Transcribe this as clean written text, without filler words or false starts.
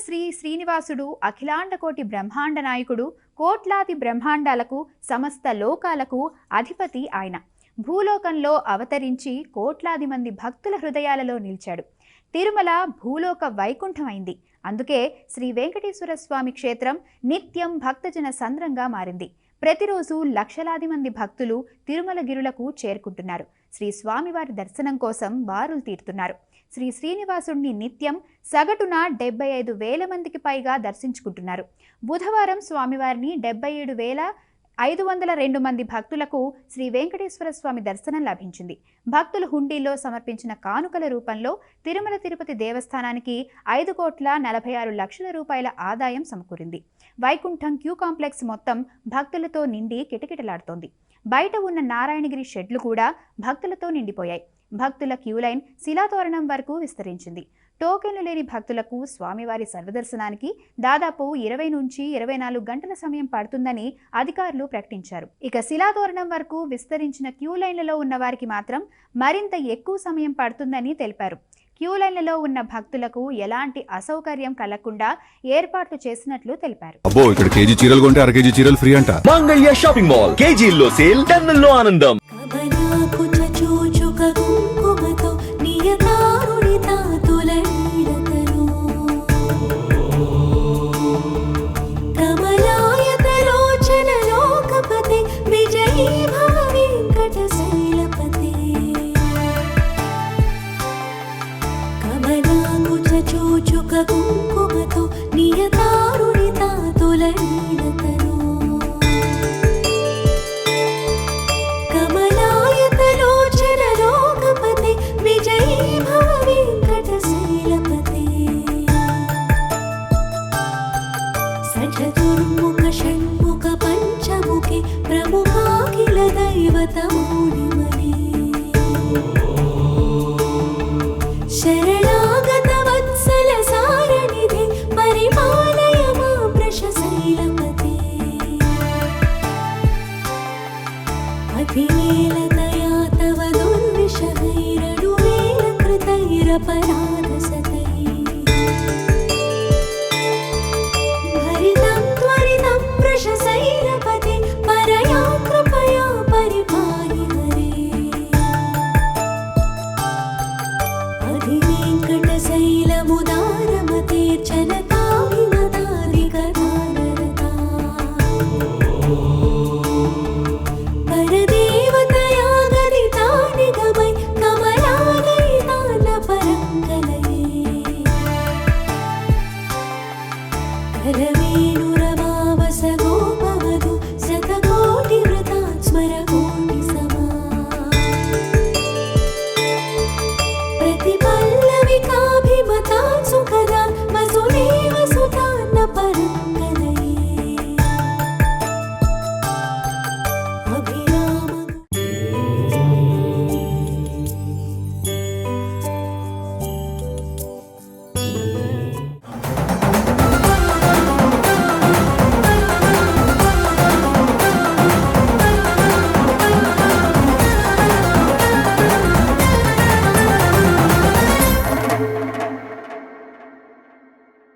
శ్రీ శ్రీనివాసుడు అఖిలాండకోటి బ్రహ్మాండ నాయకుడు, కోట్లాది బ్రహ్మాండాలకు సమస్త లోకాలకు అధిపతి ఆయన. భూలోకంలో అవతరించి కోట్లాది మంది భక్తుల హృదయాలలో నిలిచాడు. తిరుమల భూలోక వైకుంఠమైంది. అందుకే శ్రీ వెంకటేశ్వర స్వామి క్షేత్రం నిత్యం భక్తజన సంద్రంగా మారింది. ప్రతిరోజు లక్షలాది మంది భక్తులు తిరుమల గిరులకు చేరుకుంటున్నారు. శ్రీ స్వామివారి దర్శనం కోసం బారులు తీరుతున్నారు. శ్రీ శ్రీనివాసుడిని నిత్యం సగటున 75,000 మందికి పైగా దర్శించుకుంటున్నారు. బుధవారం స్వామివారిని 77,502 మంది భక్తులకు శ్రీ వెంకటేశ్వర స్వామి దర్శనం లభించింది. భక్తులు హుండీలో సమర్పించిన కానుకల రూపంలో తిరుమల తిరుపతి దేవస్థానానికి 5,46,00,000 రూపాయల ఆదాయం సమకూరింది. వైకుంఠం క్యూ కాంప్లెక్స్ మొత్తం భక్తులతో నిండి కిటకిటలాడుతోంది. బయట ఉన్న నారాయణగిరి షెడ్లు కూడా భక్తులతో నిండిపోయాయి. భక్తుల క్యూ లైన్ శిలాతోరణం వరకు విస్తరించింది. టోకెన్లు లేని భక్తులకు స్వామివారి సర్వదర్శనానికి దాదాపు 20 నుంచి 24 గంటల సమయం పడుతుందని అధికారులు ప్రకటించారు. ఇక శిలాతోరణం వరకు విస్తరించిన క్యూ లైన్లలో ఉన్న వారికి మాత్రం మరింత ఎక్కువ సమయం పడుతుందని తెలిపారు. క్యూ లైన్లలో ఉన్న భక్తులకు ఎలాంటి అసౌకర్యం కలగకుండా ఏర్పాట్లు చేసినట్లు తెలిపారు. అబ్బో, ఇక్కడ కేజీ చీరలు కొంటే అర కేజీ చీరలు ఫ్రీ అంట. మంగళ్య షాపింగ్ మాల్, కేజీల్లో సేల్, టన్నుల్లో ఆనందం. కుంకుమతో నియతారుని తాతులైనతను కమలాయతలోచన లోకపతి విజయీ భవ వెంకటశైలపతి సచతుర్ముఖ షణ్ముఖ పంచముఖి ప్రముఖాఖిల దైవతమూనిమణి శరణాగత వత్సల సారణిధి పరిపాలయ మా వృషశైలపతి అఖిలేలతయా తవ దుర్విషహైరనువేల కృతైరపరాధసతై భరితం త్వరితం వృషశైలపతి పరయా కృపయా పరిపాహి హరే అధివేంకటశైలముదారమతే చనతావిమతాదికథానరతా పరదేవతయా గదితా నిగమై కమలాలయితాన పరంగలయే